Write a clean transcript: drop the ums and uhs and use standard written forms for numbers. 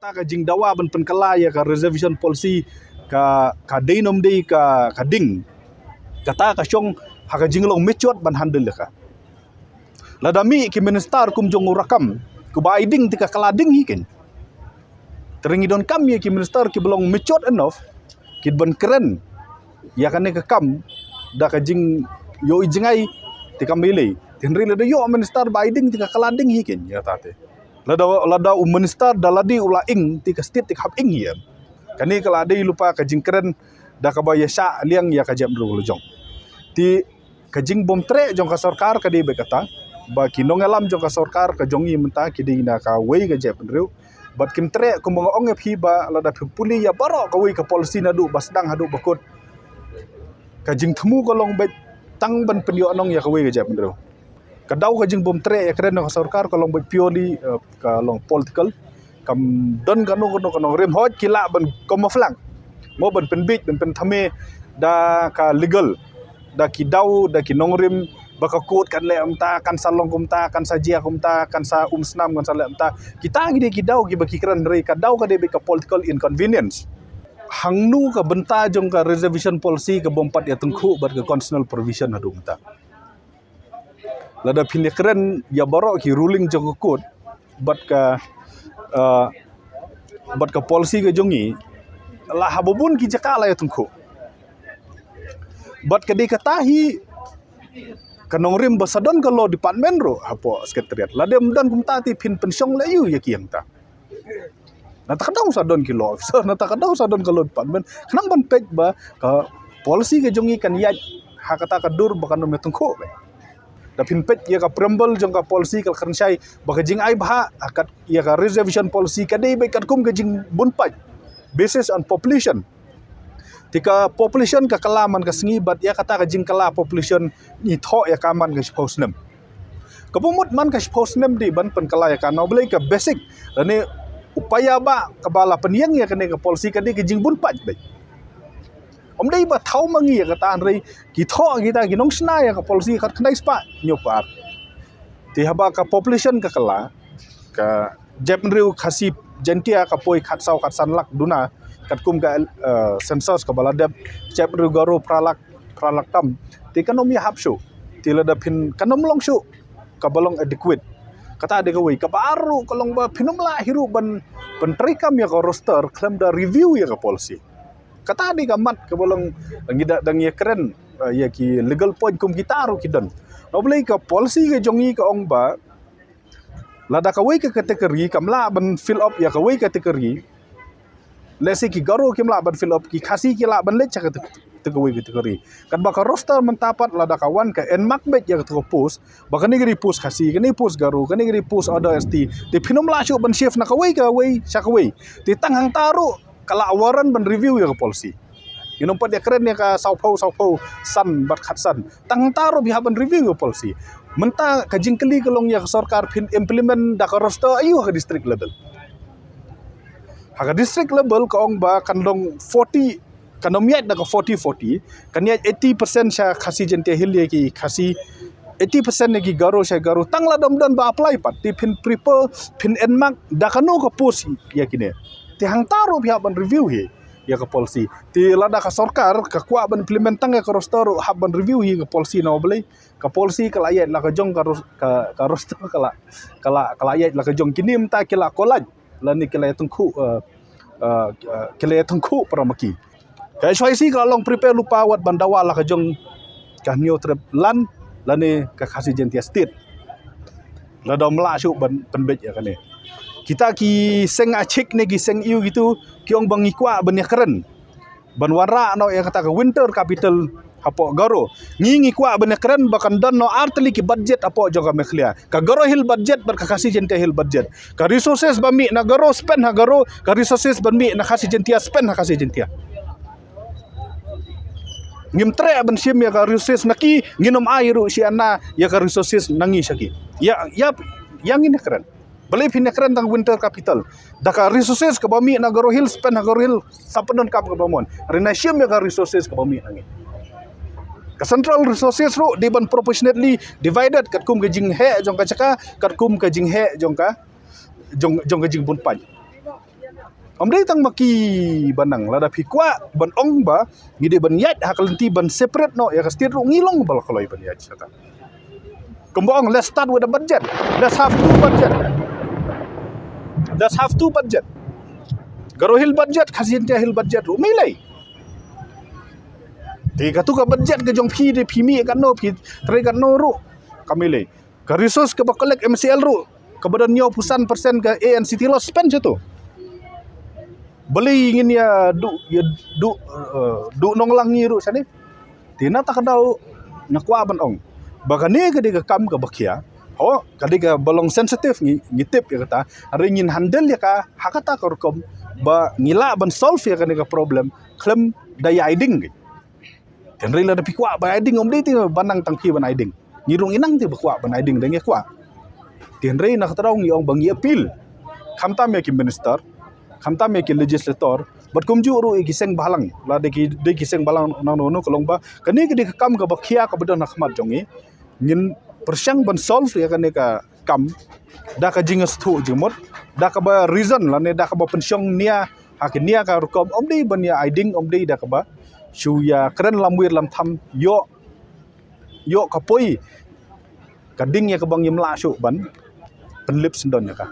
kata ka jing dawa ban penkala ya ka reservation policy ka denom dei ka ding kata ka syong haka jinglong mechot ban handle ka ladami ki minister kum jong urakam ku baiding tika kalading hikin teringi don kam ya ki minister ki belong mechot enough ki ban keren ya kan ka kam da ka jing yo ijingai tika milei tinri lada yo minister baiding tika kalading hikin ya tate lada minister daladi ulaing tika state tika haping ya kani kaladi lupa ka jing keren da ka baya sya liang ya ka jam dulu jong ti ka jing bom tre jong ka sarkar ka di bekata ba kinong alam jong ka sarkar ka jongi menta kidi na ka wei ka jap riu bat kim tre ko mga ongep hiba lada puli ya baro ka wei ka policy na du basdang hadu bakut ka jing temu kolong bet tang ban penyo anong ya ka wei ka jap riu kadau ka jing bom tre ya keren ka sarkar kolong bet purely ka long political kam don kanu rem hot kila ban komoflang mo ban penbit ban thame da ka legal da ki dau da ki nongrim baka kut kan le amta kan salong kumta kan sajia kumta kan sa snam kan sale amta kita gide ki dau ki baki kran rei ka dau ka de ka political inconvenience hangnu ka benta jong ka reservation policy ka bompat ya tengku bat ka constitutional provision hadu mta lada pinekren ya baro ki ruling jong kut bat ka policy ka jongi la habubun ki jakala ya tengku bat ka dikatahi kanong rim basadon kalau department ro apo sekretariat ladem dan kumtati pin pensiong la yu ya kiang ta nata kadau sadon kilo so nata kadau sadon kalau department kanang ban pej ba ka policy ka jongi kan ya hakata kadur bakan no tengku da pin pej ya ka preamble jong ka policy kal kernsai baka jing ai bah akat ya ka reservation policy ka dei kat kum ka jing bunpaj basis on population tika population ka kalaman ka sengi bat ya kata ka jing kala population ni tho ya kaman ka posnem kapumut man ka posnem di ban pen kala ya ka no blai ka basic lani upaya ba kabala peniang ya kane ka policy ka di ka jing bunpaj bai om dei ba thau mangi ya kata rei ki tho kita ki nong sna ya ka policy khat khnai spa nyopar ti haba ka population ka kala ka jepnriu khasi jentia ka poi khat sau khat sanlak duna katkum ka census ka baladep jepnriu garo pralak tam ti kanomi hapshu ti lada pin kanom long shu ka balong adequate kata de ka wei ka baru kolong ba pinumla hiru ban pentrikam ya ka roster claim da review ya ka policy kata di kamat ke bolong ngida dang ya keren ya ki legal point kum kita ro kidon no boleh ka policy ke jongi ka ong ba lada ka wei ka kategori kamla ban fill up ya ka wei kategori lesi ki garo kimla ban fill up ki khasi ki la ban le cha kategori kategori kan ba ka roster mentapat lada ka wan ka en mak bet ya ka post ba ka negeri post khasi ka ni post garo ka negeri post order st ti phinom la shu ban chef na ka wei cha ka wei ti tang hang taru kala awaran ban review ya ke policy inom pat ya keren ya ka saupau san bat khatsan tang taro biha ban review ya policy menta ka jingkeli kelong ya sarkar pin implement da ka roster ayu ka district level ha district level ka ong ba kandong 40 kanomiat da ka 40 kaniat 80% sya khasi jente hil ya ki khasi 80% lagi garo sya garo tangla dom dan ba apply pat ti pin prepare pin enmak da kanu ka post ya kine ti hang taru pihak ban review hi ya ka policy ti lada ka sarkar ka kwa ban implementang ya ka roster hab ban review hi ka policy no boleh ka policy kala ayat la ka jong ka roster kala ayat la ka jong kini mta kila kolaj la ni kila tengku paramaki ka SYC ka long prepare lupa wat bandawa la ka jong ka new trip lan la ni ka khasi jentia state la dom la shu ban penbet ya kane kita ki seng achik ne ki seng iu gitu kiong bang ikwa ban ya keren ban wara no ya kata ka winter capital apo garo ngi kwa ban ya keren bakan don no artli ki budget apo joga mekhlia ka garo hil budget bar ka khasi jente hil budget ka resources bami na garo spend ha garo ka resources bami na khasi jentia spend ha khasi jentia ngim tre ban sim ya ka resources naki nginom airu si ana ya ka resources nangi saki ya yang ini keren beli pindah keren tang winter capital daka resources ka bami na garo hill spend na garo hill sapadon kap ka bamon rena sim ya ka resources ka bami nangi ka central resources ro di ban proportionately divided kat kum ka jing he jong ka chaka kat kum ka jing he jong ka jing bun pan Om dei tang maki banang lada pikwa ban ong ba ngide ban yat hakalenti ban separate no ya kastir ngilong bal kaloi ban yat sata. Kembang, let's start with a budget. Let's have two budget. Let's have two budget. Garo hil budget khasin tia hil budget ru milai. Tiga tu ka budget ke jong phi de phi mi kan no phi tre kan no ru kamilai. Ka resource ke ba collect MCL ru ke badan nyo pusan persen ke ANCT lo spend tu. Beli ingin ya du nonglang ni ru sani. Tina tak dau nakwa ban ong. Bagane ke diga kam ke bakia. Oh, kadiga balong sensitif ngitip ya kata. Hari ingin handle ya ka hakata ka rukom ba ngila ban solve ya ka problem klem daya aiding. Kan rila da pikwa ba aiding om dei ti banang tangki ban aiding. Ngirung inang ti bakwa ban aiding deng kwa. Tian rei nak tarong yong bang appeal. Khamta me ki minister khamta me ki legislator bat kumju ru giseng balang la de giseng balang nang no kolong ba kani ke dik kam ka bakhia ka bedon khmat jongi ngin persyang ban solve ya kani ka kam da ka jingas thu jimot da ka ba reason la ne da ka ba pensyong nia hakinia ka rukom om dei ban ya aiding om dei da ka ba shu ya kren lamwir lam tham yo ka poi ka ding ya ka bang yim la shu ban penlip sendon ya ka